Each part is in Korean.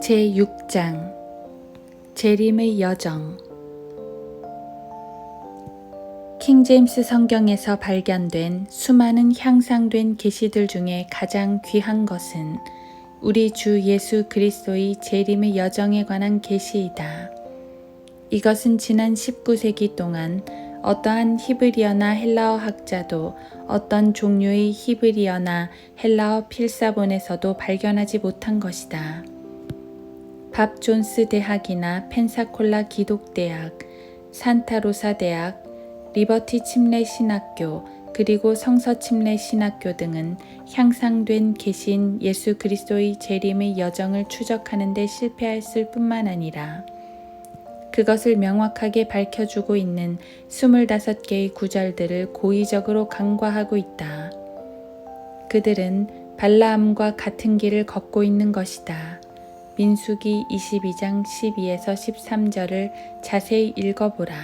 제6장 재림의 여정. 킹제임스 성경에서 발견된 수많은 향상된 계시들 중에 가장 귀한 것은 우리 주 예수 그리스도의 재림의 여정에 관한 계시이다. 이것은 지난 19세기 동안 어떠한 히브리어나 헬라어 학자도 어떤 종류의 히브리어나 헬라어 필사본에서도 발견하지 못한 것이다. 밥 존스 대학이나 펜사콜라 기독대학, 산타로사 대학, 리버티 침례 신학교, 그리고 성서 침례 신학교 등은 향상된 계시인 예수 그리스도의 재림의 여정을 추적하는 데 실패했을 뿐만 아니라 그것을 명확하게 밝혀주고 있는 25개의 구절들을 고의적으로 간과하고 있다. 그들은 발라암과 같은 길을 걷고 있는 것이다. 민수기 22장 12에서 13절을 자세히 읽어보라.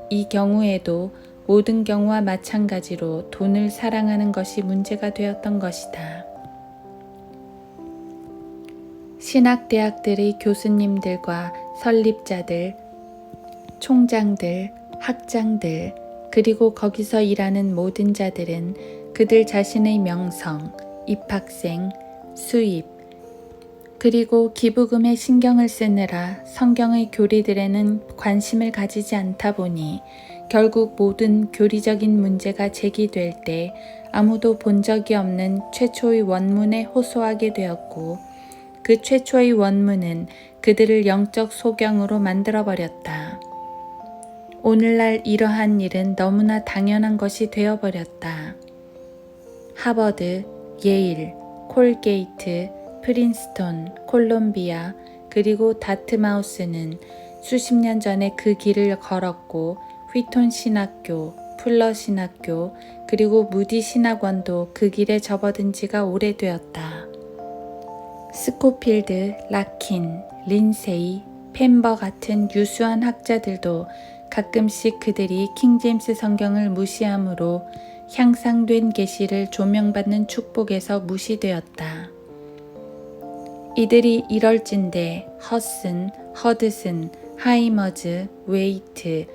이 경우에도 모든 경우와 마찬가지로 돈을 사랑하는 것이 문제가 되었던 것이다. 신학대학들의 교수님들과 설립자들, 총장들, 학장들, 그리고 거기서 일하는 모든 자들은 그들 자신의 명성, 입학생, 수입, 그리고 기부금에 신경을 쓰느라 성경의 교리들에는 관심을 가지지 않다 보니 결국 모든 교리적인 문제가 제기될 때 아무도 본 적이 없는 최초의 원문에 호소하게 되었고 그 최초의 원문은 그들을 영적 소경으로 만들어버렸다. 오늘날 이러한 일은 너무나 당연한 것이 되어버렸다. 하버드, 예일, 콜게이트, 프린스톤, 콜롬비아, 그리고 다트마우스는 수십 년 전에 그 길을 걸었고 휘톤 신학교, 풀러 신학교, 그리고 무디 신학원도 그 길에 접어든 지가 오래되었다. 스코필드, 라킨, 린세이, 펜버 같은 유수한 학자들도 가끔씩 그들이 킹제임스 성경을 무시함으로 향상된 계시를 조명받는 축복에서 무시되었다. 이들이 이럴진데 허슨, 허드슨, 하이머즈, 웨이트,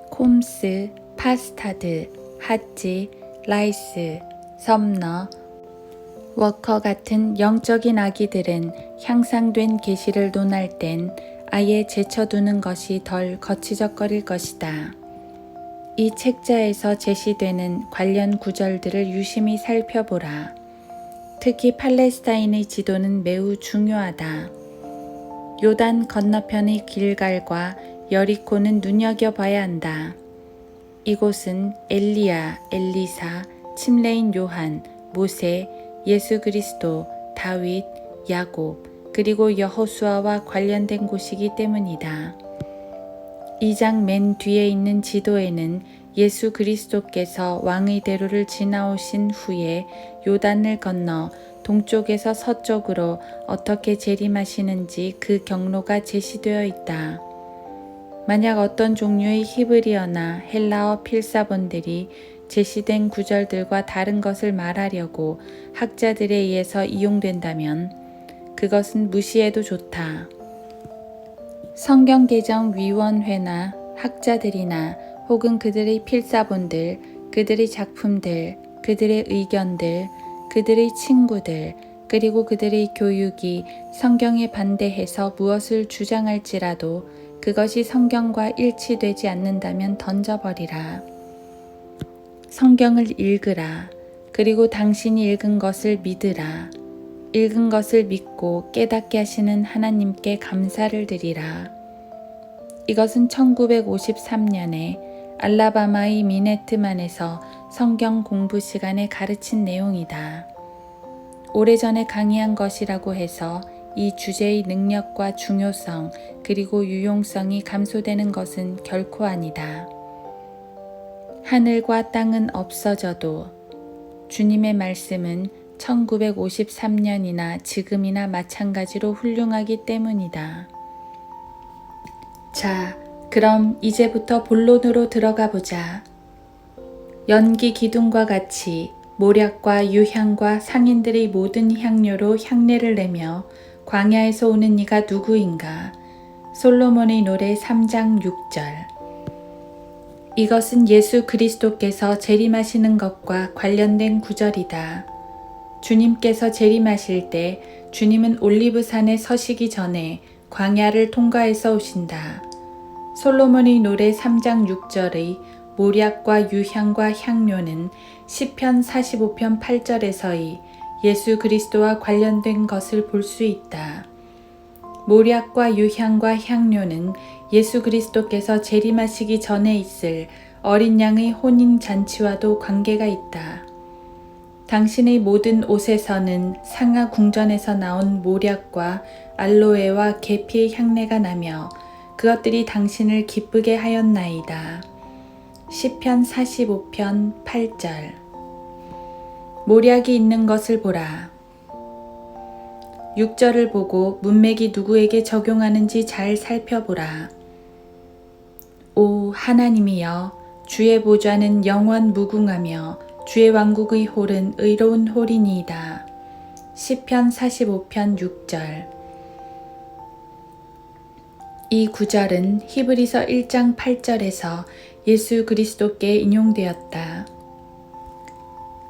콤스, 파스타드, 하지, 라이스, 섬너, 워커 같은 영적인 아기들은 향상된 계시를 논할 땐 아예 제쳐두는 것이 덜 거치적거릴 것이다. 이 책자에서 제시되는 관련 구절들을 유심히 살펴보라. 특히 팔레스타인의 지도는 매우 중요하다. 요단 건너편의 길갈과 여리코는 눈여겨봐야 한다. 이곳은 엘리야, 엘리사, 침례인 요한, 모세, 예수 그리스도, 다윗, 야곱, 그리고 여호수아와 관련된 곳이기 때문이다. 이 장 맨 뒤에 있는 지도에는 예수 그리스도께서 왕의 대로를 지나오신 후에 요단을 건너 동쪽에서 서쪽으로 어떻게 재림하시는지 그 경로가 제시되어 있다. 만약 어떤 종류의 히브리어나 헬라어 필사본들이 제시된 구절들과 다른 것을 말하려고 학자들에 의해서 이용된다면 그것은 무시해도 좋다. 성경개정위원회나 학자들이나 혹은 그들의 필사본들, 그들의 작품들, 그들의 의견들, 그들의 친구들, 그리고 그들의 교육이 성경에 반대해서 무엇을 주장할지라도 그것이 성경과 일치되지 않는다면 던져버리라. 성경을 읽으라. 그리고 당신이 읽은 것을 믿으라. 읽은 것을 믿고 깨닫게 하시는 하나님께 감사를 드리라. 이것은 1953년에 알라바마의 미네트만에서 성경 공부 시간에 가르친 내용이다. 오래전에 강의한 것이라고 해서 이 주제의 능력과 중요성 그리고 유용성이 감소되는 것은 결코 아니다. 하늘과 땅은 없어져도 주님의 말씀은 1953년이나 지금이나 마찬가지로 훌륭하기 때문이다. 자, 그럼 이제부터 본론으로 들어가 보자. 연기 기둥과 같이 모략과 유향과 상인들의 모든 향료로 향내를 내며 광야에서 오는 이가 누구인가? 솔로몬의 노래 3장 6절. 이것은 예수 그리스도께서 재림하시는 것과 관련된 구절이다. 주님께서 재림하실 때 주님은 올리브산에 서시기 전에 광야를 통과해서 오신다. 솔로몬의 노래 3장 6절의 모략과 유향과 향료는 시편 45편 8절에서의 예수 그리스도와 관련된 것을 볼 수 있다. 모략과 유향과 향료는 예수 그리스도께서 재림하시기 전에 있을 어린 양의 혼인 잔치와도 관계가 있다. 당신의 모든 옷에서는 상하 궁전에서 나온 모략과 알로에와 계피의 향내가 나며 그것들이 당신을 기쁘게 하였나이다. 시편 45편 8절. 모략이 있는 것을 보라. 6절을 보고 문맥이 누구에게 적용하는지 잘 살펴보라. 오 하나님이여, 주의 보좌는 영원 무궁하며 주의 왕국의 홀은 의로운 홀이니이다. 시편 45편 6절. 이 구절은 히브리서 1장 8절에서 예수 그리스도께 인용되었다.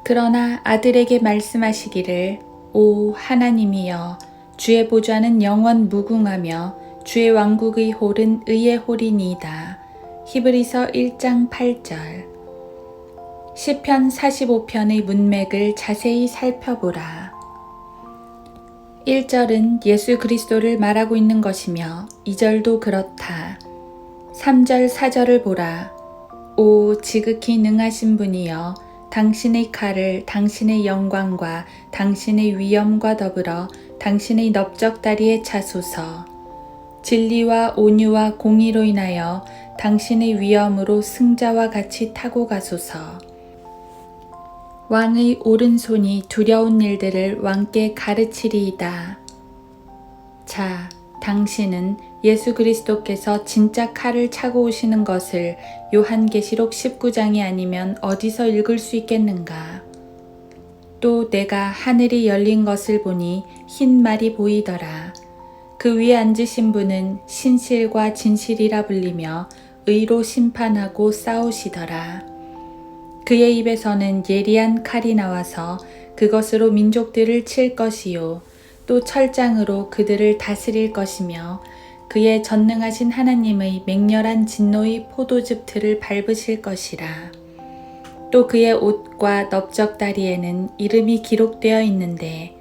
그러나 아들에게 말씀하시기를 오 하나님이여, 주의 보좌는 영원 무궁하며 주의 왕국의 홀은 의의 홀이니이다. 히브리서 1장 8절. 시편 45편의 문맥을 자세히 살펴보라. 1절은 예수 그리스도를 말하고 있는 것이며 2절도 그렇다. 3절 4절을 보라. 오 지극히 능하신 분이여, 당신의 칼을 당신의 영광과 당신의 위엄과 더불어 당신의 넓적다리에 차소서. 진리와 온유와 공의로 인하여 당신의 위엄으로 승자와 같이 타고 가소서. 왕의 오른손이 두려운 일들을 왕께 가르치리이다. 자, 당신은 예수 그리스도께서 진짜 칼을 차고 오시는 것을 요한계시록 19장이 아니면 어디서 읽을 수 있겠는가? 또 내가 하늘이 열린 것을 보니 흰 말이 보이더라. 그 위에 앉으신 분은 신실과 진실이라 불리며 의로 심판하고 싸우시더라. 그의 입에서는 예리한 칼이 나와서 그것으로 민족들을 칠 것이요 또 철장으로 그들을 다스릴 것이며 그의 전능하신 하나님의 맹렬한 진노의 포도즙 틀을 밟으실 것이라. 또 그의 옷과 넓적다리에는 이름이 기록되어 있는데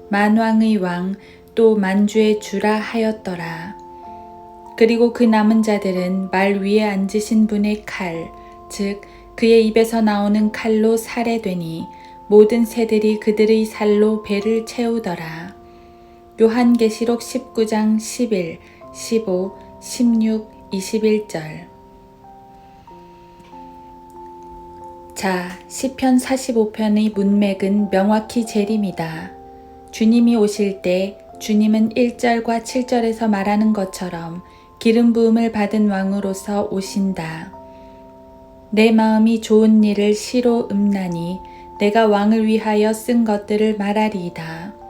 만왕의 왕 또 만주의 주라 하였더라. 그리고 그 남은 자들은 말 위에 앉으신 분의 칼, 즉 그의 입에서 나오는 칼로 살해되니 모든 새들이 그들의 살로 배를 채우더라. 요한계시록 19장 11, 15, 16, 21절. 자, 시편 45편의 문맥은 명확히 재림이다. 주님이 오실 때 주님은 1절과 7절에서 말하는 것처럼 기름 부음을 받은 왕으로서 오신다. 내 마음이 좋은 일을 시로 읊나니 내가 왕을 위하여 쓴 것들을 말하리이다.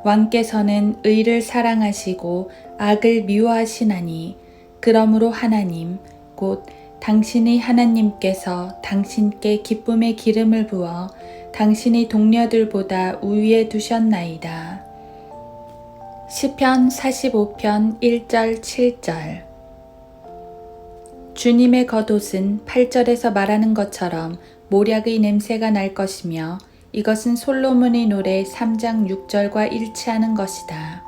왕께서는 의를 사랑하시고 악을 미워하시나니 그러므로 하나님 곧 당신의 하나님께서 당신께 기쁨의 기름을 부어 당신의 동료들보다 우위에 두셨나이다. 시편 45편 1절 7절. 주님의 겉옷은 8절에서 말하는 것처럼 모략의 냄새가 날 것이며 이것은 솔로몬의 노래 3장 6절과 일치하는 것이다.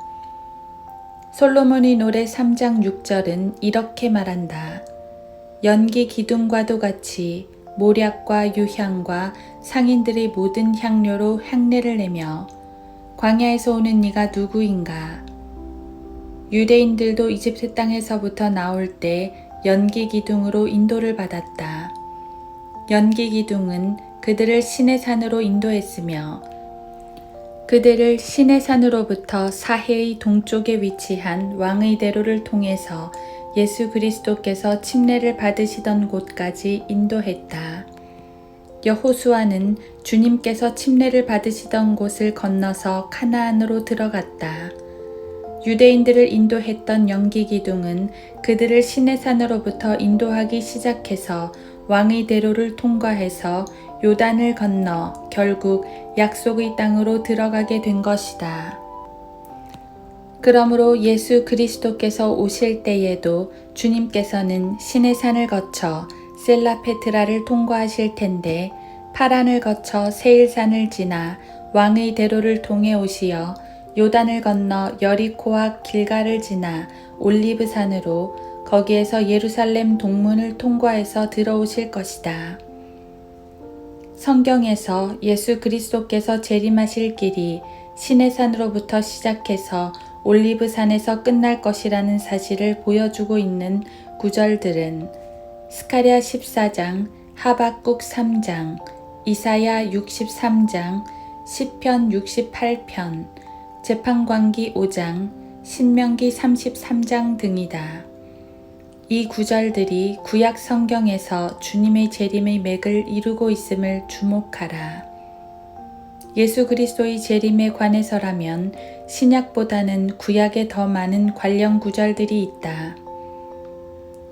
솔로몬의 노래 3장 6절은 이렇게 말한다. 연기 기둥과도 같이 모략과 유향과 상인들의 모든 향료로 향내를 내며 광야에서 오는 이가 누구인가? 유대인들도 이집트 땅에서부터 나올 때 연기 기둥으로 인도를 받았다. 연기 기둥은 그들을 시내산으로 인도했으며 그들을 시내산으로부터 사해의 동쪽에 위치한 왕의 대로를 통해서 예수 그리스도께서 침례를 받으시던 곳까지 인도했다. 여호수아는 주님께서 침례를 받으시던 곳을 건너서 카나안으로 들어갔다. 유대인들을 인도했던 연기기둥은 그들을 시내산으로부터 인도하기 시작해서 왕의 대로를 통과해서 요단을 건너 결국 약속의 땅으로 들어가게 된 것이다. 그러므로 예수 그리스도께서 오실 때에도 주님께서는 시내산을 거쳐 셀라페트라를 통과하실 텐데 파란을 거쳐 세일산을 지나 왕의 대로를 통해 오시어 요단을 건너 여리코와 길가를 지나 올리브산으로 거기에서 예루살렘 동문을 통과해서 들어오실 것이다. 성경에서 예수 그리스도께서 재림하실 길이 시내산으로부터 시작해서 올리브산에서 끝날 것이라는 사실을 보여주고 있는 구절들은 스가랴 14장, 하박국 3장, 이사야 63장, 시편 68편, 재판관기 5장, 신명기 33장 등이다. 이 구절들이 구약 성경에서 주님의 재림의 맥을 이루고 있음을 주목하라. 예수 그리스도의 재림에 관해서라면 신약보다는 구약에 더 많은 관련 구절들이 있다.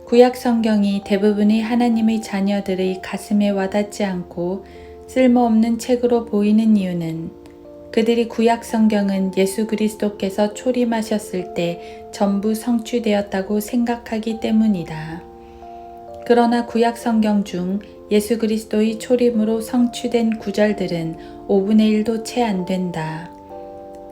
구약 성경이 대부분의 하나님의 자녀들의 가슴에 와닿지 않고 쓸모없는 책으로 보이는 이유는 그들이 구약 성경은 예수 그리스도께서 초림하셨을 때 전부 성취되었다고 생각하기 때문이다. 그러나 구약 성경 중 예수 그리스도의 초림으로 성취된 구절들은 5분의 1도 채 안 된다.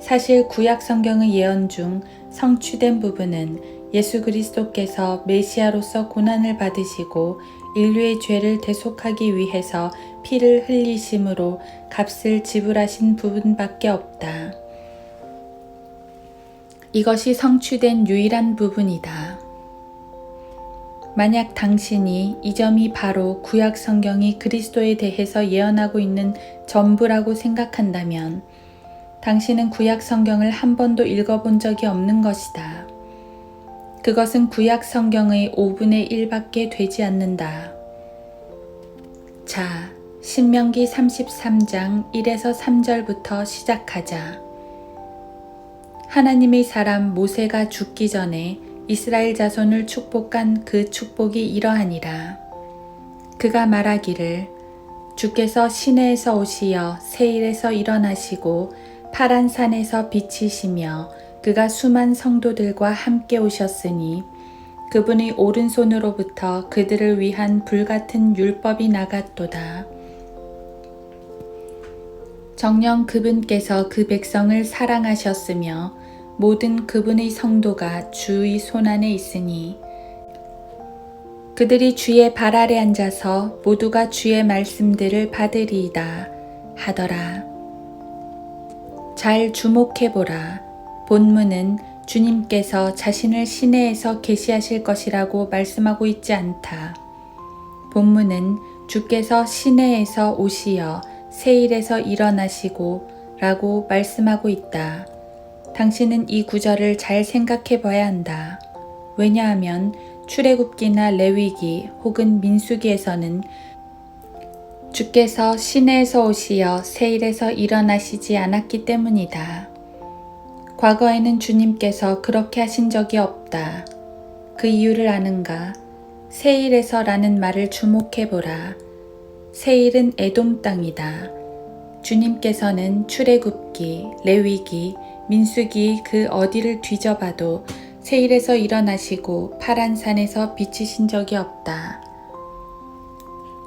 사실 구약 성경의 예언 중 성취된 부분은 예수 그리스도께서 메시아로서 고난을 받으시고 인류의 죄를 대속하기 위해서 피를 흘리심으로 값을 지불하신 부분밖에 없다. 이것이 성취된 유일한 부분이다. 만약 당신이 이 점이 바로 구약 성경이 그리스도에 대해서 예언하고 있는 전부라고 생각한다면 당신은 구약 성경을 한 번도 읽어본 적이 없는 것이다. 그것은 구약 성경의 5분의 1밖에 되지 않는다. 자, 신명기 33장 1에서 3절부터 시작하자. 하나님의 사람 모세가 죽기 전에 이스라엘 자손을 축복한 그 축복이 이러하니라. 그가 말하기를 주께서 시내에서 오시어 세일에서 일어나시고 파란 산에서 비치시며 그가 수만 성도들과 함께 오셨으니 그분의 오른손으로부터 그들을 위한 불같은 율법이 나갔도다. 정녕 그분께서 그 백성을 사랑하셨으며 모든 그분의 성도가 주의 손안에 있으니 그들이 주의 발 아래 앉아서 모두가 주의 말씀들을 받으리이다 하더라. 잘 주목해보라. 본문은 주님께서 자신을 시내에서 계시하실 것이라고 말씀하고 있지 않다. 본문은 주께서 시내에서 오시어 세일에서 일어나시고 라고 말씀하고 있다. 당신은 이 구절을 잘 생각해 봐야 한다. 왜냐하면 출애굽기나 레위기 혹은 민수기에서는 주께서 시내에서 오시어 세일에서 일어나시지 않았기 때문이다. 과거에는 주님께서 그렇게 하신 적이 없다. 그 이유를 아는가? 세일에서라는 말을 주목해보라. 세일은 에돔 땅이다. 주님께서는 출애굽기, 레위기, 민수기 그 어디를 뒤져봐도 세일에서 일어나시고 파란 산에서 비치신 적이 없다.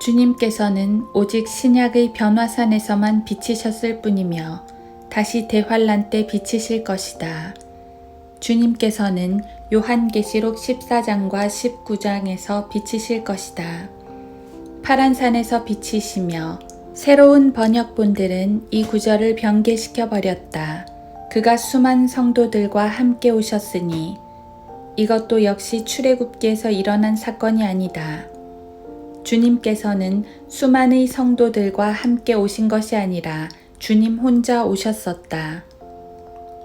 주님께서는 오직 신약의 변화산에서만 비치셨을 뿐이며 다시 대환란 때 비치실 것이다. 주님께서는 요한계시록 14장과 19장에서 비치실 것이다. 파란 산에서 비치시며 새로운 번역본들은 이 구절을 변개시켜 버렸다. 그가 수만 성도들과 함께 오셨으니 이것도 역시 출애굽기에서 일어난 사건이 아니다. 주님께서는 수만의 성도들과 함께 오신 것이 아니라 주님 혼자 오셨었다.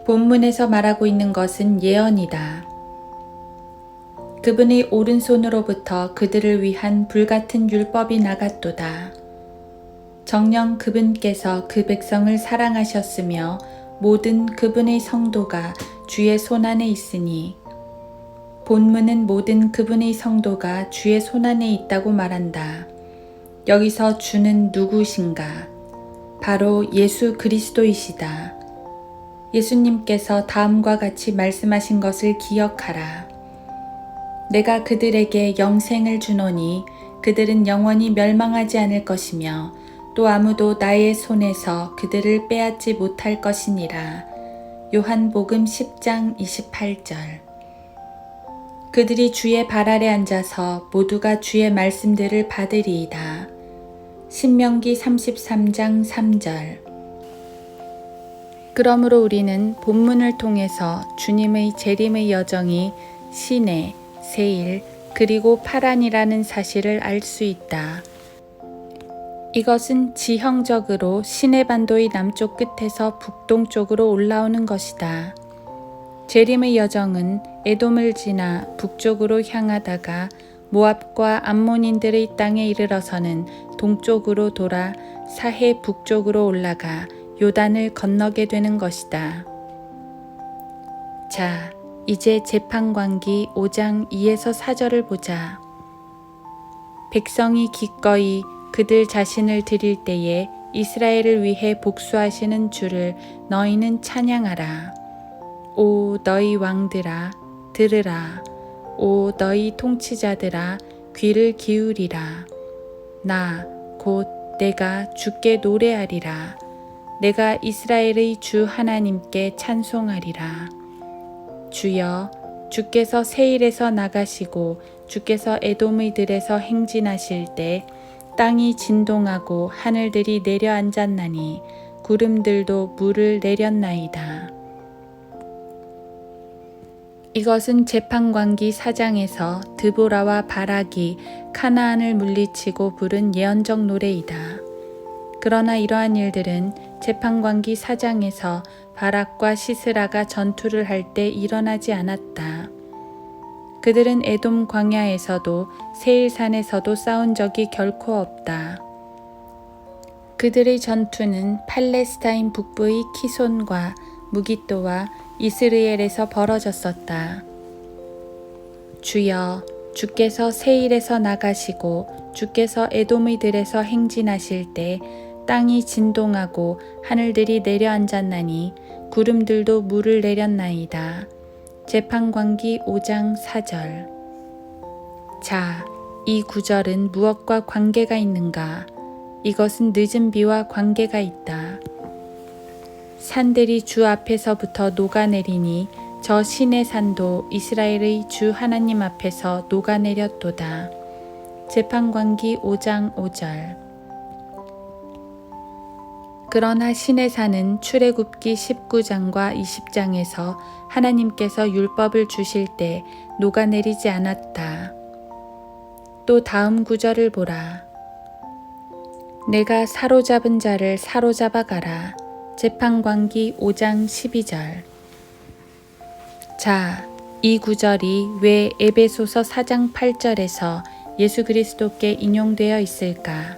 본문에서 말하고 있는 것은 예언이다. 그분의 오른손으로부터 그들을 위한 불같은 율법이 나갔도다. 정녕 그분께서 그 백성을 사랑하셨으며 모든 그분의 성도가 주의 손안에 있으니 본문은 모든 그분의 성도가 주의 손안에 있다고 말한다. 여기서 주는 누구신가? 바로 예수 그리스도이시다. 예수님께서 다음과 같이 말씀하신 것을 기억하라. 내가 그들에게 영생을 주노니 그들은 영원히 멸망하지 않을 것이며 또 아무도 나의 손에서 그들을 빼앗지 못할 것이니라. 요한복음 10장 28절. 그들이 주의 발 아래 앉아서 모두가 주의 말씀들을 받으리이다. 신명기 33장 3절. 그러므로 우리는 본문을 통해서 주님의 재림의 여정이 시내, 세일, 그리고 파란이라는 사실을 알 수 있다. 이것은 지형적으로 시내반도의 남쪽 끝에서 북동쪽으로 올라오는 것이다. 재림의 여정은 에돔을 지나 북쪽으로 향하다가 모압과 암몬인들의 땅에 이르러서는 동쪽으로 돌아 사해 북쪽으로 올라가 요단을 건너게 되는 것이다. 자, 이제 재판관기 5장 2에서 4절을 보자. 백성이 기꺼이 그들 자신을 드릴 때에 이스라엘을 위해 복수하시는 주를 너희는 찬양하라. 오 너희 왕들아 들으라. 오 너희 통치자들아 귀를 기울이라. 나 곧 내가 주께 노래하리라. 내가 이스라엘의 주 하나님께 찬송하리라. 주여, 주께서 세일에서 나가시고 주께서 에돔의 들에서 행진하실 때 땅이 진동하고 하늘들이 내려앉았나니 구름들도 물을 내렸나이다. 이것은 재판관기 4장에서 드보라와 바락이 카나안을 물리치고 부른 예언적 노래이다. 그러나 이러한 일들은 재판관기 4장에서 바락과 시스라가 전투를 할 때 일어나지 않았다. 그들은 에돔 광야에서도 세일산에서도 싸운 적이 결코 없다. 그들의 전투는 팔레스타인 북부의 키손과 무깃도와 이스르엘에서 벌어졌었다. 주여, 주께서 세일에서 나가시고 주께서 에돔의 들에서 행진하실 때 땅이 진동하고 하늘들이 내려앉았나니 구름들도 물을 내렸나이다. 재판관기 5장 4절. 자, 이 구절은 무엇과 관계가 있는가? 이것은 늦은 비와 관계가 있다. 산들이 주 앞에서부터 녹아내리니 저 시내 산도 이스라엘의 주 하나님 앞에서 녹아내렸도다. 재판관기 5장 5절. 그러나 시내산은 출애굽기 19장과 20장에서 하나님께서 율법을 주실 때 녹아내리지 않았다. 또 다음 구절을 보라. 내가 사로잡은 자를 사로잡아 가라. 재판관기 5장 12절. 자, 이 구절이 왜 에베소서 4장 8절에서 예수 그리스도께 인용되어 있을까?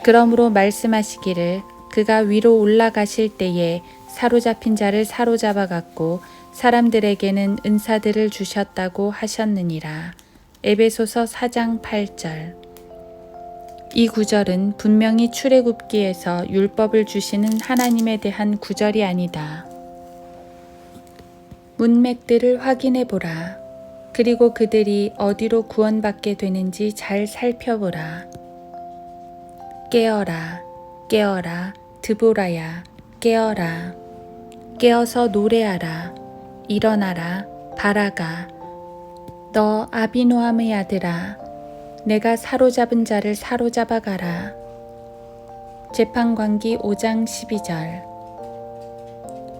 그러므로 말씀하시기를 그가 위로 올라가실 때에 사로잡힌 자를 사로잡아 갔고 사람들에게는 은사들을 주셨다고 하셨느니라. 에베소서 4장 8절. 이 구절은 분명히 출애굽기에서 율법을 주시는 하나님에 대한 구절이 아니다. 문맥들을 확인해 보라. 그리고 그들이 어디로 구원받게 되는지 잘 살펴보라. 깨어라, 깨어라, 드보라야, 깨어라. 깨어서 노래하라. 일어나라, 바라가. 너 아비노함의 아들아, 내가 사로잡은 자를 사로잡아 가라. 재판관기 5장 12절.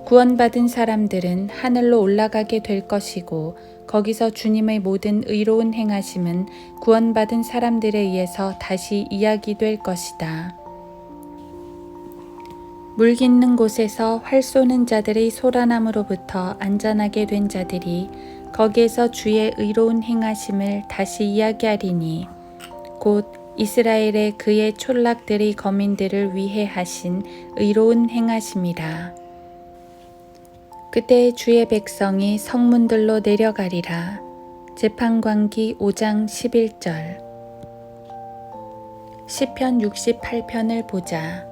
구원받은 사람들은 하늘로 올라가게 될 것이고 거기서 주님의 모든 의로운 행하심은 구원받은 사람들에 의해서 다시 이야기될 것이다. 물 깃는 곳에서 활 쏘는 자들의 소란함으로부터 안전하게 된 자들이 거기에서 주의 의로운 행하심을 다시 이야기하리니 곧 이스라엘의 그의 촌락들의 거민들을 위해 하신 의로운 행하심이라. 그때 주의 백성이 성문들로 내려가리라. 재판관기 5장 11절. 시편 68편을 보자.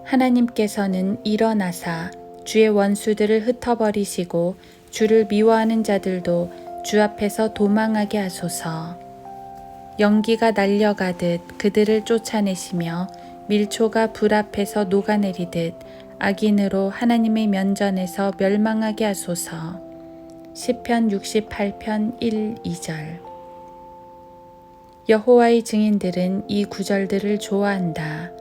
하나님께서는 일어나사 주의 원수들을 흩어버리시고 주를 미워하는 자들도 주 앞에서 도망하게 하소서. 연기가 날려가듯 그들을 쫓아내시며 밀초가 불 앞에서 녹아내리듯 악인으로 하나님의 면전에서 멸망하게 하소서. 시편 68편 1, 2절. 여호와의 증인들은 이 구절들을 좋아한다.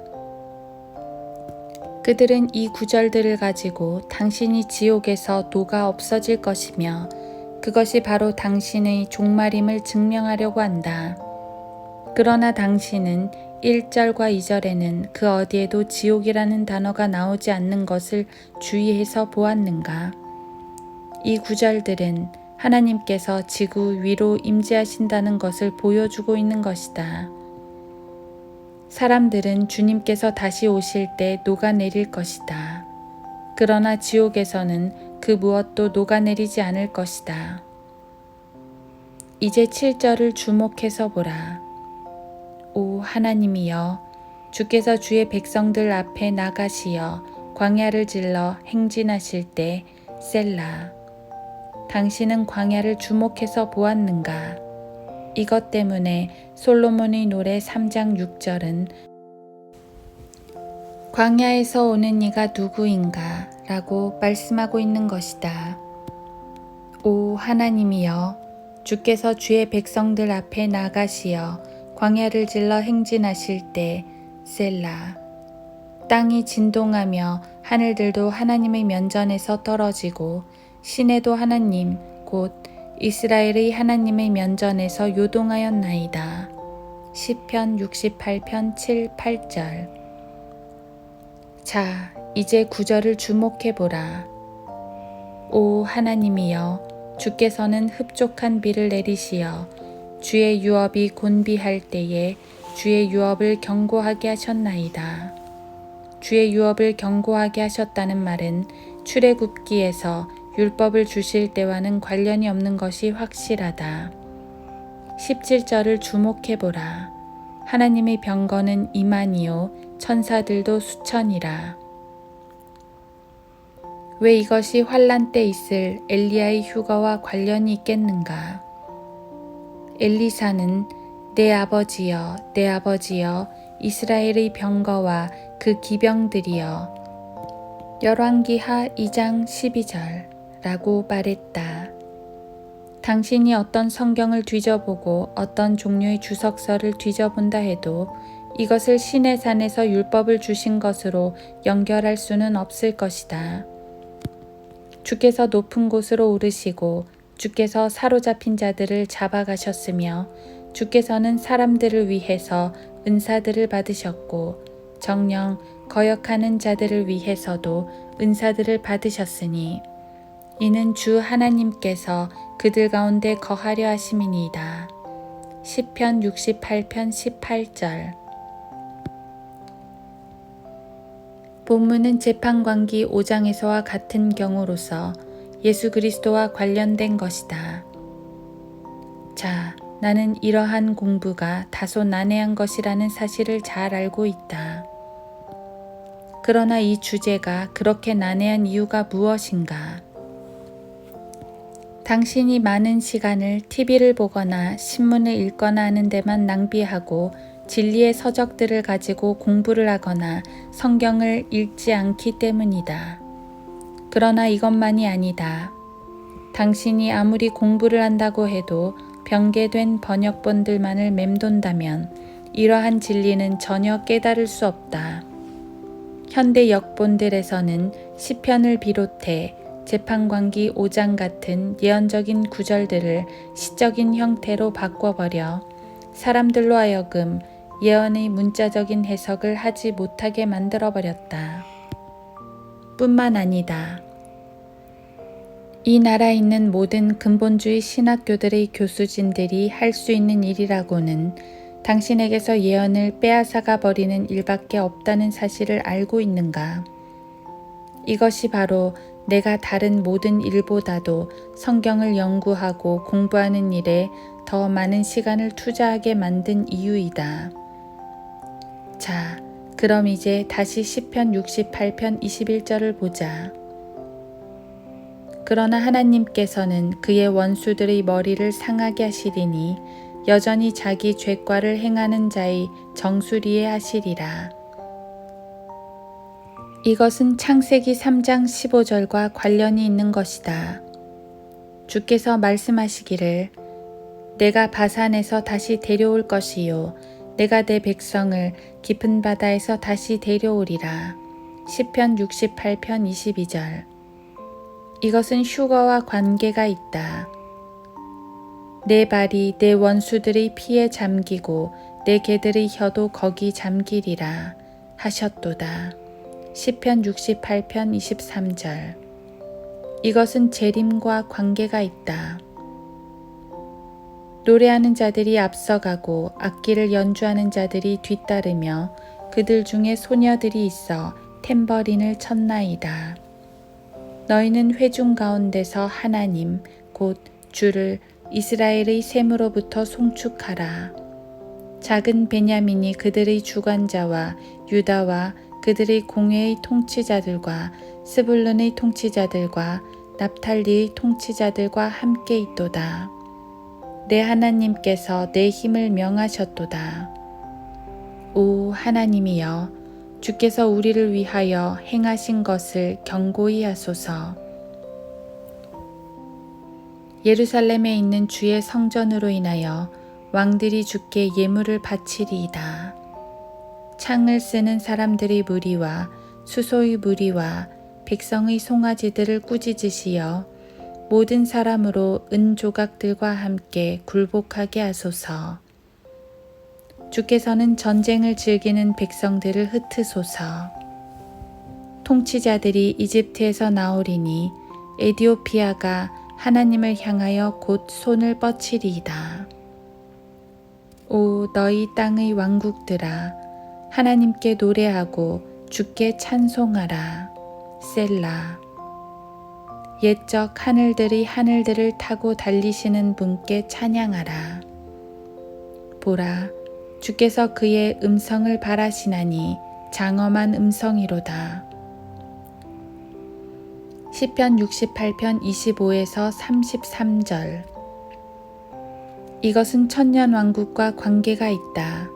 그들은 이 구절들을 가지고 당신이 지옥에서 도가 없어질 것이며 그것이 바로 당신의 종말임을 증명하려고 한다. 그러나 당신은 1절과 2절에는 그 어디에도 지옥이라는 단어가 나오지 않는 것을 주의해서 보았는가? 이 구절들은 하나님께서 지구 위로 임재하신다는 것을 보여주고 있는 것이다. 사람들은 주님께서 다시 오실 때 녹아내릴 것이다. 그러나 지옥에서는 그 무엇도 녹아내리지 않을 것이다. 이제 7절을 주목해서 보라. 오 하나님이여, 주께서 주의 백성들 앞에 나가시어 광야를 질러 행진하실 때 셀라. 당신은 광야를 주목해서 보았는가? 이것 때문에 솔로몬의 노래 3장 6절은 광야에서 오는 이가 누구인가? 라고 말씀하고 있는 것이다. 오 하나님이여, 주께서 주의 백성들 앞에 나가시어 광야를 질러 행진하실 때 셀라. 땅이 진동하며 하늘들도 하나님의 면전에서 떨어지고 시내도 하나님 곧 이스라엘의 하나님의 면전에서 요동하였나이다. 시편 68편 7, 8절. 자, 이제 9절을 주목해보라. 오 하나님이여, 주께서는 흡족한 비를 내리시어 주의 유업이 곤비할 때에 주의 유업을 경고하게 하셨나이다. 주의 유업을 경고하게 하셨다는 말은 출애굽기에서 율법을 주실 때와는 관련이 없는 것이 확실하다. 17절을 주목해보라. 하나님의 병거는 이만이요 천사들도 수천이라. 왜 이것이 환난 때 있을 엘리야의 휴거와 관련이 있겠는가? 엘리사는 내 아버지여, 내 아버지여, 이스라엘의 병거와 그 기병들이여. 열왕기하 2장 12절 라고 말했다. 당신이 어떤 성경을 뒤져보고 어떤 종류의 주석서를 뒤져본다 해도 이것을 시내 산에서 율법을 주신 것으로 연결할 수는 없을 것이다. 주께서 높은 곳으로 오르시고 주께서 사로잡힌 자들을 잡아가셨으며 주께서는 사람들을 위해서 은사들을 받으셨고 정녕 거역하는 자들을 위해서도 은사들을 받으셨으니 이는 주 하나님께서 그들 가운데 거하려 하심이니이다. 시편 68편 18절. 본문은 재판관기 5장에서와 같은 경우로서 예수 그리스도와 관련된 것이다. 자, 나는 이러한 공부가 다소 난해한 것이라는 사실을 잘 알고 있다. 그러나 이 주제가 그렇게 난해한 이유가 무엇인가? 당신이 많은 시간을 TV를 보거나 신문을 읽거나 하는 데만 낭비하고 진리의 서적들을 가지고 공부를 하거나 성경을 읽지 않기 때문이다. 그러나 이것만이 아니다. 당신이 아무리 공부를 한다고 해도 병개된 번역본들만을 맴돈다면 이러한 진리는 전혀 깨달을 수 없다. 현대 역본들에서는 시편을 비롯해 재판관기 5장 같은 예언적인 구절들을 시적인 형태로 바꿔버려 사람들로 하여금 예언의 문자적인 해석을 하지 못하게 만들어버렸다. 뿐만 아니다. 이 나라에 있는 모든 근본주의 신학교들의 교수진들이 할 수 있는 일이라고는 당신에게서 예언을 빼앗아가 버리는 일밖에 없다는 사실을 알고 있는가? 이것이 바로 내가 다른 모든 일보다도 성경을 연구하고 공부하는 일에 더 많은 시간을 투자하게 만든 이유이다. 자, 그럼 이제 다시 시편 68편 21절을 보자. 그러나 하나님께서는 그의 원수들의 머리를 상하게 하시리니 여전히 자기 죄과를 행하는 자의 정수리에 하시리라. 이것은 창세기 3장 15절과 관련이 있는 것이다. 주께서 말씀하시기를 내가 바산에서 다시 데려올 것이요 내가 내 백성을 깊은 바다에서 다시 데려오리라. 시편 68편 22절. 이것은 휴거와 관계가 있다. 내 발이 내 원수들의 피에 잠기고 내 개들의 혀도 거기 잠기리라 하셨도다. 시편 68편 23절. 이것은 재림과 관계가 있다. 노래하는 자들이 앞서가고 악기를 연주하는 자들이 뒤따르며 그들 중에 소녀들이 있어 탬버린을 쳤나이다. 너희는 회중 가운데서 하나님 곧 주를 이스라엘의 셈으로부터 송축하라. 작은 베냐민이 그들의 주관자와 유다와 그들의 공회의 통치자들과 스불룬의 통치자들과 납탈리의 통치자들과 함께 있도다. 내 하나님께서 내 힘을 명하셨도다. 오 하나님이여, 주께서 우리를 위하여 행하신 것을 경고히 하소서. 예루살렘에 있는 주의 성전으로 인하여 왕들이 주께 예물을 바치리이다. 창을 쓰는 사람들의 무리와 수소의 무리와 백성의 송아지들을 꾸짖으시어 모든 사람으로 은 조각들과 함께 굴복하게 하소서. 주께서는 전쟁을 즐기는 백성들을 흩으소서. 통치자들이 이집트에서 나오리니 에디오피아가 하나님을 향하여 곧 손을 뻗치리이다. 오 너희 땅의 왕국들아, 하나님께 노래하고 주께 찬송하라. 셀라. 옛적 하늘들이 하늘들을 타고 달리시는 분께 찬양하라. 보라, 주께서 그의 음성을 바라시나니 장엄한 음성이로다. 시편 68편 25에서 33절. 이것은 천년왕국과 관계가 있다.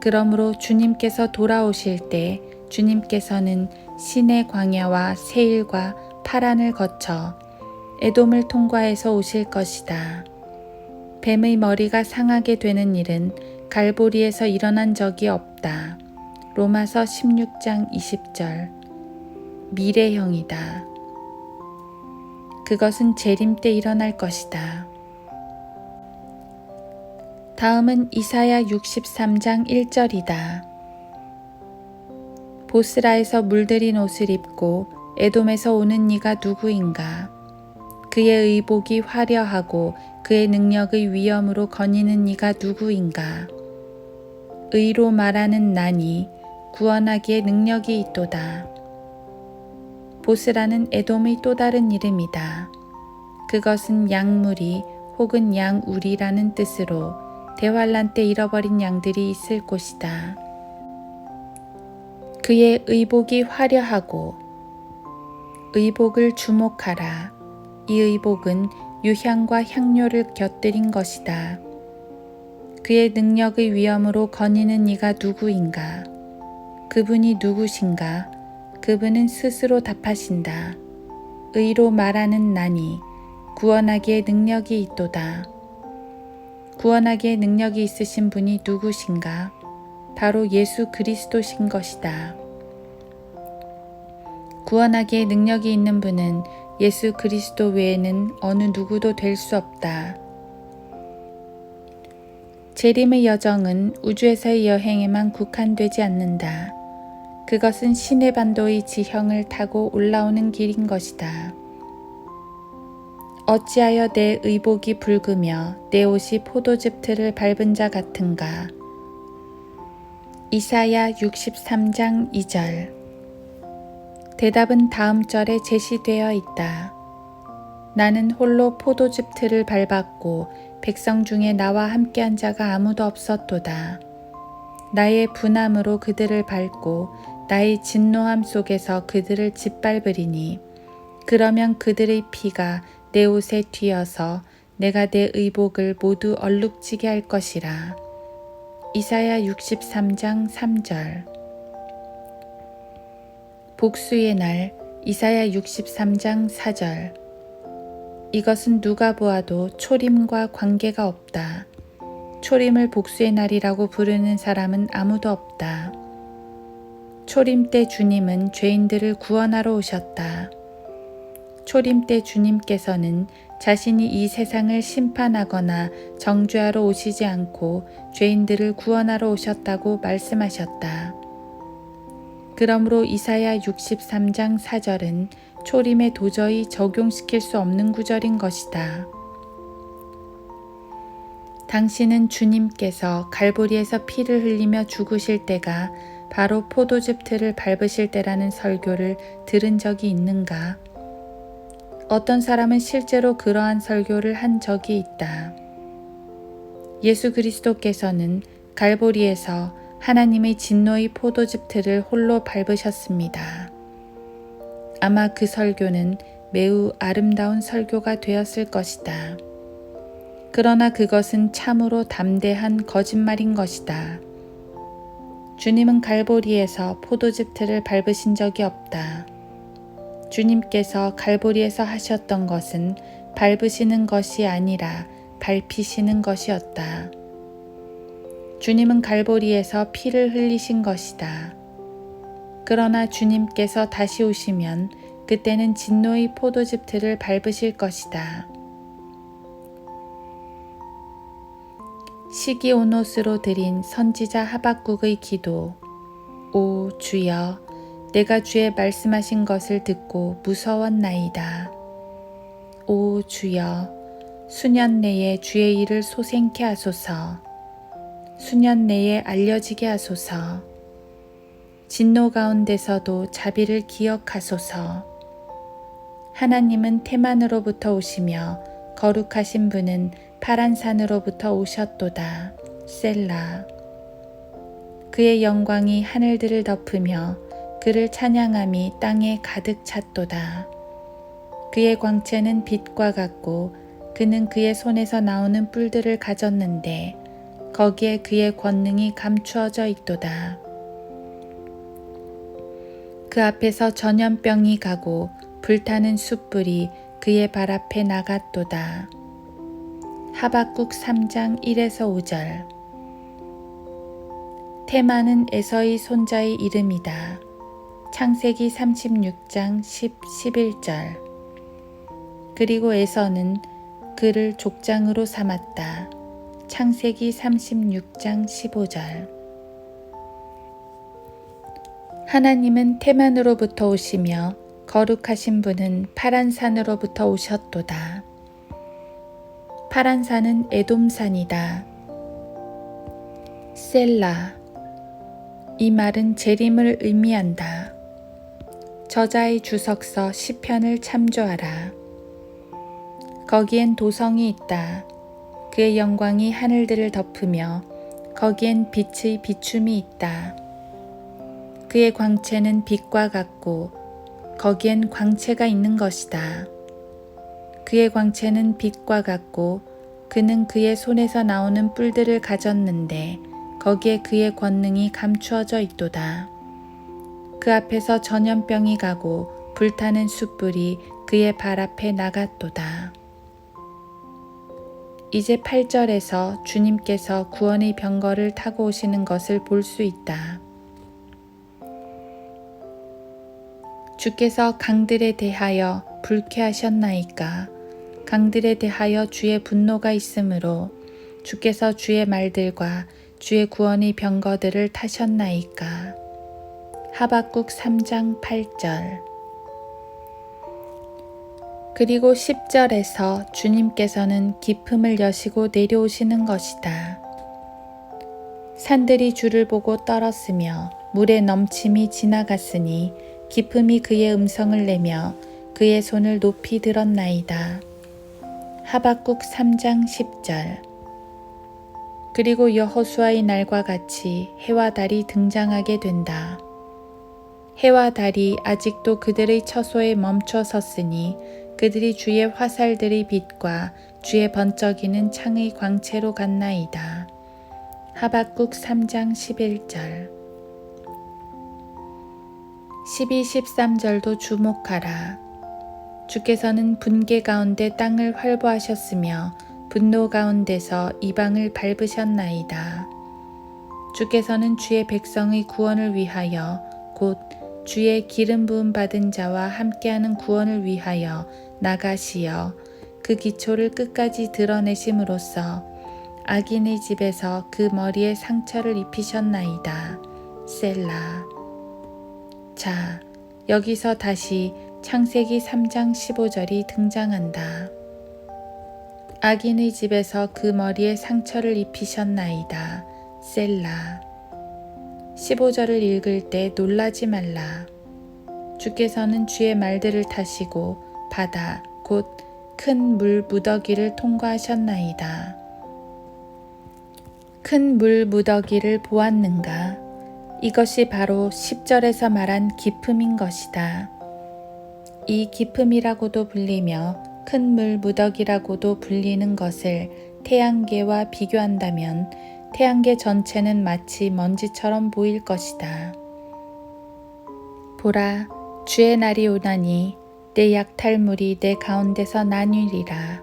그러므로 주님께서 돌아오실 때 주님께서는 시내 광야와 세일과 파란을 거쳐 에돔을 통과해서 오실 것이다. 뱀의 머리가 상하게 되는 일은 갈보리에서 일어난 적이 없다. 로마서 16장 20절. 미래형이다. 그것은 재림 때 일어날 것이다. 다음은 이사야 63장 1절이다. 보스라에서 물들인 옷을 입고 에돔에서 오는 이가 누구인가? 그의 의복이 화려하고 그의 능력의 위엄으로 거니는 이가 누구인가? 의로 말하는 나니 구원하기에 능력이 있도다. 보스라는 에돔의 또 다른 이름이다. 그것은 양무리 혹은 양우리라는 뜻으로 대환란 때 잃어버린 양들이 있을 곳이다. 그의 의복이 화려하고 의복을 주목하라. 이 의복은 유향과 향료를 곁들인 것이다. 그의 능력의 위엄으로 거니는 이가 누구인가? 그분이 누구신가? 그분은 스스로 답하신다. 의로 말하는 나니 구원하기에 능력이 있도다. 구원하기에 능력이 있으신 분이 누구신가? 바로 예수 그리스도신 것이다. 구원하기에 능력이 있는 분은 예수 그리스도 외에는 어느 누구도 될 수 없다. 재림의 여정은 우주에서의 여행에만 국한되지 않는다. 그것은 시내반도의 지형을 타고 올라오는 길인 것이다. 어찌하여 내 의복이 붉으며 내 옷이 포도즙 틀을 밟은 자 같은가? 이사야 63장 2절. 대답은 다음 절에 제시되어 있다. 나는 홀로 포도즙 틀을 밟았고 백성 중에 나와 함께한 자가 아무도 없었도다. 나의 분함으로 그들을 밟고 나의 진노함 속에서 그들을 짓밟으리니 그러면 그들의 피가 내 옷에 튀어서 내가 내 의복을 모두 얼룩지게 할 것이라. 이사야 63장 3절. 복수의 날 이사야 63장 4절. 이것은 누가 보아도 초림과 관계가 없다. 초림을 복수의 날이라고 부르는 사람은 아무도 없다. 초림 때 주님은 죄인들을 구원하러 오셨다. 초림 때 주님께서는 자신이 이 세상을 심판하거나 정죄하러 오시지 않고 죄인들을 구원하러 오셨다고 말씀하셨다. 그러므로 이사야 63장 4절은 초림에 도저히 적용시킬 수 없는 구절인 것이다. 당신은 주님께서 갈보리에서 피를 흘리며 죽으실 때가 바로 포도즙 틀을 밟으실 때라는 설교를 들은 적이 있는가? 어떤 사람은 실제로 그러한 설교를 한 적이 있다. 예수 그리스도께서는 갈보리에서 하나님의 진노의 포도즙 틀을 홀로 밟으셨습니다. 아마 그 설교는 매우 아름다운 설교가 되었을 것이다. 그러나 그것은 참으로 담대한 거짓말인 것이다. 주님은 갈보리에서 포도즙 틀을 밟으신 적이 없다. 주님께서 갈보리에서 하셨던 것은 밟으시는 것이 아니라 밟히시는 것이었다. 주님은 갈보리에서 피를 흘리신 것이다. 그러나 주님께서 다시 오시면 그때는 진노의 포도즙 틀을 밟으실 것이다. 시기오노스로 드린 선지자 하박국의 기도. 오 주여, 내가 주의 말씀하신 것을 듣고 무서웠나이다. 오 주여, 수년 내에 주의 일을 소생케 하소서. 수년 내에 알려지게 하소서. 진노 가운데서도 자비를 기억하소서. 하나님은 태만으로부터 오시며 거룩하신 분은 파란 산으로부터 오셨도다. 셀라. 그의 영광이 하늘들을 덮으며 그를 찬양함이 땅에 가득 찼도다. 그의 광채는 빛과 같고 그는 그의 손에서 나오는 뿔들을 가졌는데 거기에 그의 권능이 감추어져 있도다. 그 앞에서 전염병이 가고 불타는 숯불이 그의 발 앞에 나갔도다. 하박국 3장 1에서 5절. 테만은 에서의 손자의 이름이다. 창세기 36장 10, 11절. 그리고 에서는 그를 족장으로 삼았다. 창세기 36장 15절. 하나님은 테만으로부터 오시며 거룩하신 분은 파란 산으로부터 오셨도다. 파란 산은 에돔산이다. 셀라. 이 말은 재림을 의미한다. 저자의 주석서 시편을 참조하라. 거기엔 도성이 있다. 그의 영광이 하늘들을 덮으며 거기엔 빛의 비춤이 있다. 그의 광채는 빛과 같고 거기엔 광채가 있는 것이다. 그의 광채는 빛과 같고 그는 그의 손에서 나오는 뿔들을 가졌는데 거기에 그의 권능이 감추어져 있도다. 그 앞에서 전염병이 가고 불타는 숯불이 그의 발 앞에 나갔도다. 이제 8절에서 주님께서 구원의 병거를 타고 오시는 것을 볼 수 있다. 주께서 강들에 대하여 불쾌하셨나이까? 강들에 대하여 주의 분노가 있으므로 주께서 주의 말들과 주의 구원의 병거들을 타셨나이까? 하박국 3장 8절. 그리고 10절에서 주님께서는 기품을 여시고 내려오시는 것이다. 산들이 주를 보고 떨었으며 물의 넘침이 지나갔으니 기품이 그의 음성을 내며 그의 손을 높이 들었나이다. 하박국 3장 10절. 그리고 여호수아의 날과 같이 해와 달이 등장하게 된다. 해와 달이 아직도 그들의 처소에 멈춰 섰으니 그들이 주의 화살들의 빛과 주의 번쩍이는 창의 광채로 갔나이다. 하박국 3장 11절. 12, 13절도 주목하라. 주께서는 분개 가운데 땅을 활보하셨으며 분노 가운데서 이방을 밟으셨나이다. 주께서는 주의 백성의 구원을 위하여 곧 주의 기름 부음 받은 자와 함께하는 구원을 위하여 나가시어 그 기초를 끝까지 드러내심으로써 악인의 집에서 그 머리에 상처를 입히셨나이다. 셀라. 자, 여기서 다시 창세기 3장 15절이 등장한다. 악인의 집에서 그 머리에 상처를 입히셨나이다. 셀라. 15절을 읽을 때 놀라지 말라. 주께서는 주의 말들을 타시고 바다 곧 큰 물 무더기를 통과하셨나이다. 큰 물 무더기를 보았는가? 이것이 바로 10절에서 말한 기품인 것이다. 이 기품이라고도 불리며 큰 물 무더기라고도 불리는 것을 태양계와 비교한다면 태양계 전체는 마치 먼지처럼 보일 것이다. 보라, 주의 날이 오나니 내 약탈물이 내 가운데서 나뉘리라.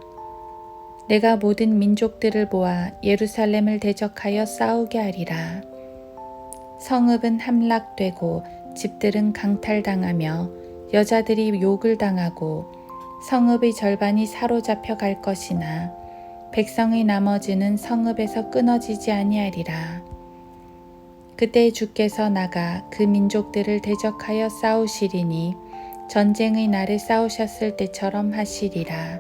내가 모든 민족들을 모아 예루살렘을 대적하여 싸우게 하리라. 성읍은 함락되고 집들은 강탈당하며 여자들이 욕을 당하고 성읍의 절반이 사로잡혀 갈 것이나 백성의 나머지는 성읍에서 끊어지지 아니하리라. 그때 주께서 나가 그 민족들을 대적하여 싸우시리니 전쟁의 날에 싸우셨을 때처럼 하시리라.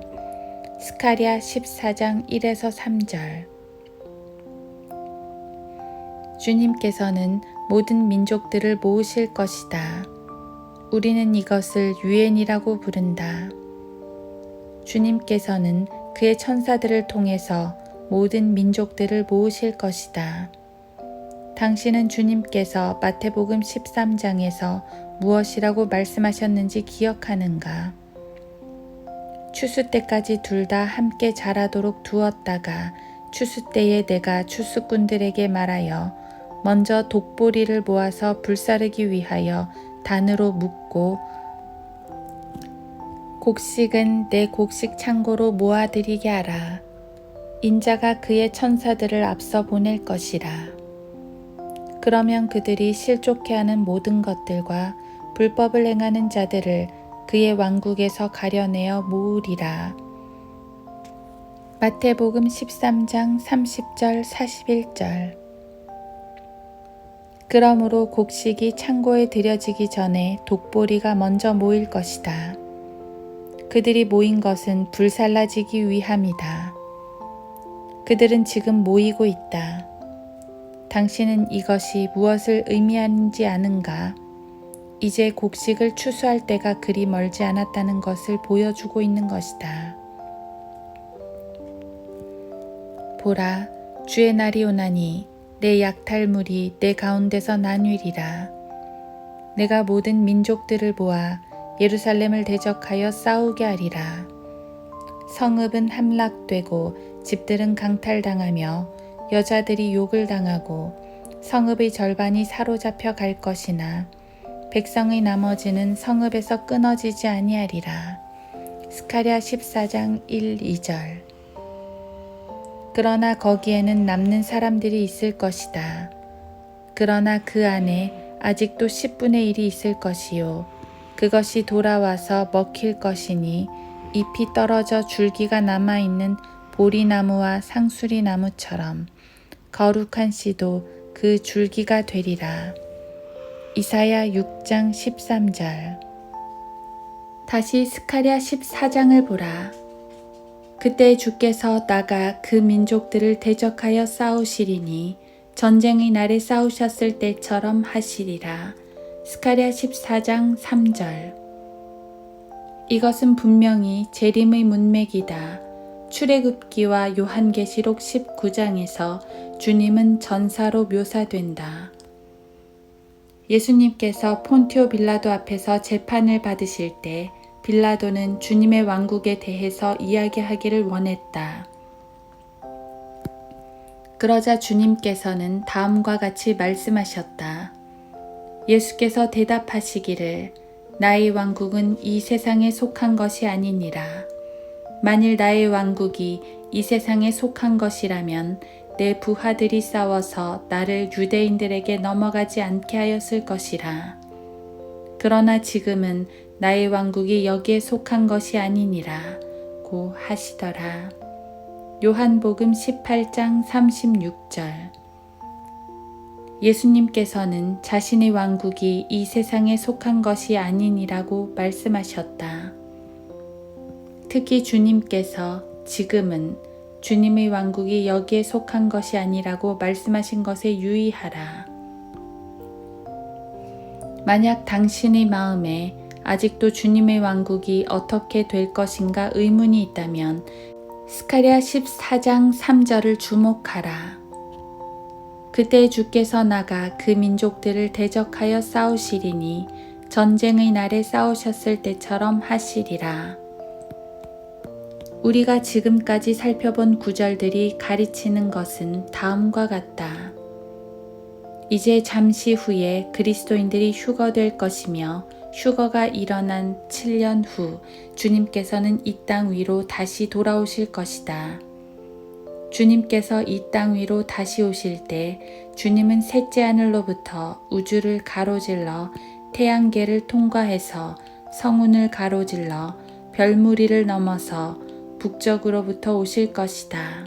스가랴 14장 1에서 3절. 주님께서는 모든 민족들을 모으실 것이다. 우리는 이것을 유엔이라고 부른다. 주님께서는 그의 천사들을 통해서 모든 민족들을 모으실 것이다. 당신은 주님께서 마태복음 13장에서 무엇이라고 말씀하셨는지 기억하는가? 추수 때까지 둘 다 함께 자라도록 두었다가 추수 때에 내가 추수꾼들에게 말하여 먼저 독보리를 모아서 불사르기 위하여 단으로 묶고 곡식은 내 곡식 창고로 모아들이게 하라. 인자가 그의 천사들을 앞서 보낼 것이라. 그러면 그들이 실족해 하는 모든 것들과 불법을 행하는 자들을 그의 왕국에서 가려내어 모으리라. 마태복음 13장 30절 41절. 그러므로 곡식이 창고에 들여지기 전에 독보리가 먼저 모일 것이다. 그들이 모인 것은 불살라지기 위함이다. 그들은 지금 모이고 있다. 당신은 이것이 무엇을 의미하는지 아는가? 이제 곡식을 추수할 때가 그리 멀지 않았다는 것을 보여주고 있는 것이다. 보라, 주의 날이 오나니 내 약탈물이 내 가운데서 나뉘리라. 내가 모든 민족들을 모아 예루살렘을 대적하여 싸우게 하리라. 성읍은 함락되고 집들은 강탈당하며 여자들이 욕을 당하고 성읍의 절반이 사로잡혀 갈 것이나 백성의 나머지는 성읍에서 끊어지지 아니하리라. 스가랴 14장 1, 2절. 그러나 거기에는 남는 사람들이 있을 것이다. 그러나 그 안에 아직도 10분의 1이 있을 것이요. 그것이 돌아와서 먹힐 것이니 잎이 떨어져 줄기가 남아있는 보리나무와 상수리나무처럼 거룩한 씨도 그 줄기가 되리라. 이사야 6장 13절. 다시 스가랴 14장을 보라. 그때 주께서 나가 그 민족들을 대적하여 싸우시리니 전쟁의 날에 싸우셨을 때처럼 하시리라. 스가랴 14장 3절. 이것은 분명히 재림의 문맥이다. 출애굽기와 요한계시록 19장에서 주님은 전사로 묘사된다. 예수님께서 폰티오 빌라도 앞에서 재판을 받으실 때 빌라도는 주님의 왕국에 대해서 이야기하기를 원했다. 그러자 주님께서는 다음과 같이 말씀하셨다. 예수께서 대답하시기를 나의 왕국은 이 세상에 속한 것이 아니니라. 만일 나의 왕국이 이 세상에 속한 것이라면 내 부하들이 싸워서 나를 유대인들에게 넘어가지 않게 하였을 것이라. 그러나 지금은 나의 왕국이 여기에 속한 것이 아니니라 고 하시더라. 요한복음 18장 36절. 예수님께서는 자신의 왕국이 이 세상에 속한 것이 아니니라고 말씀하셨다. 특히 주님께서 지금은 주님의 왕국이 여기에 속한 것이 아니라고 말씀하신 것에 유의하라. 만약 당신의 마음에 아직도 주님의 왕국이 어떻게 될 것인가 의문이 있다면 스가랴 14장 3절을 주목하라. 그때 주께서 나가 그 민족들을 대적하여 싸우시리니 전쟁의 날에 싸우셨을 때처럼 하시리라. 우리가 지금까지 살펴본 구절들이 가르치는 것은 다음과 같다. 이제 잠시 후에 그리스도인들이 휴거될 것이며 휴거가 일어난 7년 후 주님께서는 이 땅 위로 다시 돌아오실 것이다. 주님께서 이 땅 위로 다시 오실 때 주님은 셋째 하늘로부터 우주를 가로질러 태양계를 통과해서 성운을 가로질러 별무리를 넘어서 북쪽으로부터 오실 것이다.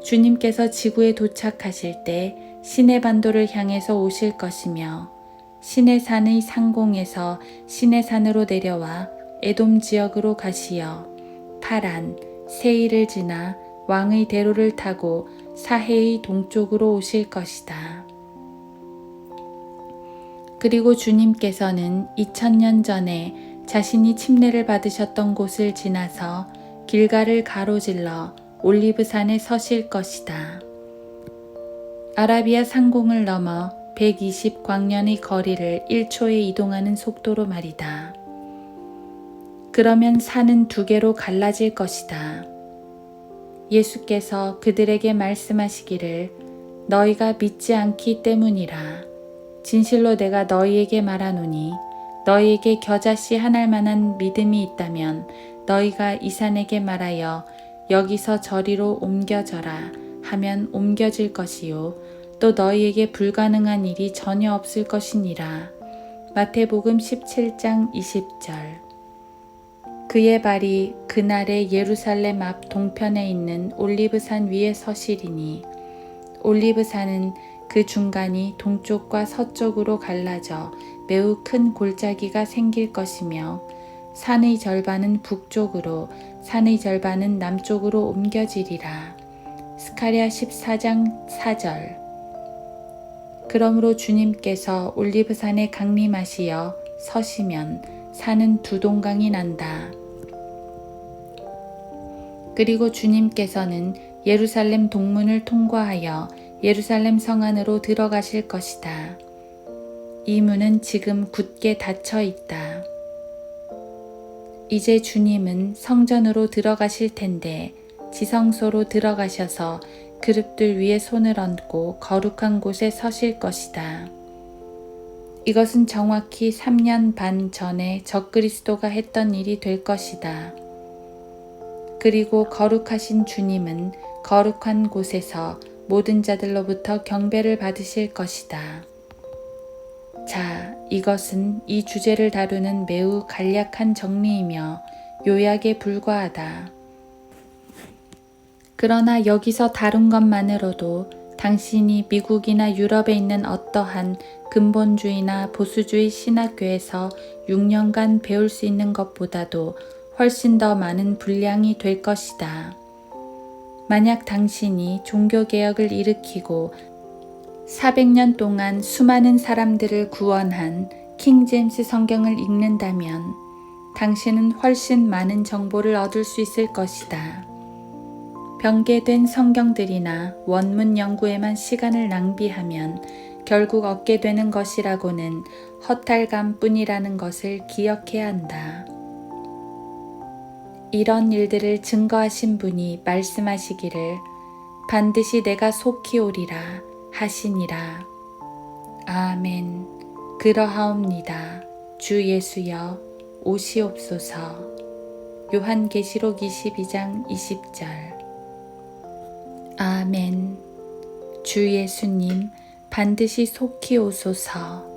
주님께서 지구에 도착하실 때 시내반도를 향해서 오실 것이며 시내산의 상공에서 시내산으로 내려와 에돔 지역으로 가시어 파란, 세일을 지나 왕의 대로를 타고 사해의 동쪽으로 오실 것이다. 그리고 주님께서는 2000년 전에 자신이 침례를 받으셨던 곳을 지나서 길가를 가로질러 올리브산에 서실 것이다. 아라비아 상공을 넘어 120광년의 거리를 1초에 이동하는 속도로 말이다. 그러면 산은 두 개로 갈라질 것이다. 예수께서 그들에게 말씀하시기를 너희가 믿지 않기 때문이라. 진실로 내가 너희에게 말하노니 너희에게 겨자씨 한 알만한 믿음이 있다면 너희가 이 산에게 말하여 여기서 저리로 옮겨져라 하면 옮겨질 것이요 또 너희에게 불가능한 일이 전혀 없을 것이니라. 마태복음 17장 20절. 그의 발이 그날에 예루살렘 앞 동편에 있는 올리브산 위에 서시리니 올리브산은 그 중간이 동쪽과 서쪽으로 갈라져 매우 큰 골짜기가 생길 것이며 산의 절반은 북쪽으로 산의 절반은 남쪽으로 옮겨지리라. 스가랴 14장 4절. 그러므로 주님께서 올리브산에 강림하시어 서시면 산은 두 동강이 난다. 그리고 주님께서는 예루살렘 동문을 통과하여 예루살렘 성 안으로 들어가실 것이다. 이 문은 지금 굳게 닫혀 있다. 이제 주님은 성전으로 들어가실 텐데 지성소로 들어가셔서 그룹들 위에 손을 얹고 거룩한 곳에 서실 것이다. 이것은 정확히 3년 반 전에 적그리스도가 했던 일이 될 것이다. 그리고 거룩하신 주님은 거룩한 곳에서 모든 자들로부터 경배를 받으실 것이다. 자, 이것은 이 주제를 다루는 매우 간략한 정리이며 요약에 불과하다. 그러나 여기서 다룬 것만으로도 당신이 미국이나 유럽에 있는 어떠한 근본주의나 보수주의 신학교에서 6년간 배울 수 있는 것보다도 훨씬 더 많은 분량이 될 것이다. 만약 당신이 종교개혁을 일으키고 400년 동안 수많은 사람들을 구원한 킹제임스 성경을 읽는다면 당신은 훨씬 많은 정보를 얻을 수 있을 것이다. 병개된 성경들이나 원문 연구에만 시간을 낭비하면 결국 얻게 되는 것이라고는 허탈감 뿐이라는 것을 기억해야 한다. 이런 일들을 증거하신 분이 말씀하시기를 반드시 내가 속히 오리라 하시니라. 아멘. 그러하옵니다. 주 예수여 오시옵소서. 요한계시록 22장 20절. 아멘. 주 예수님 반드시 속히 오소서.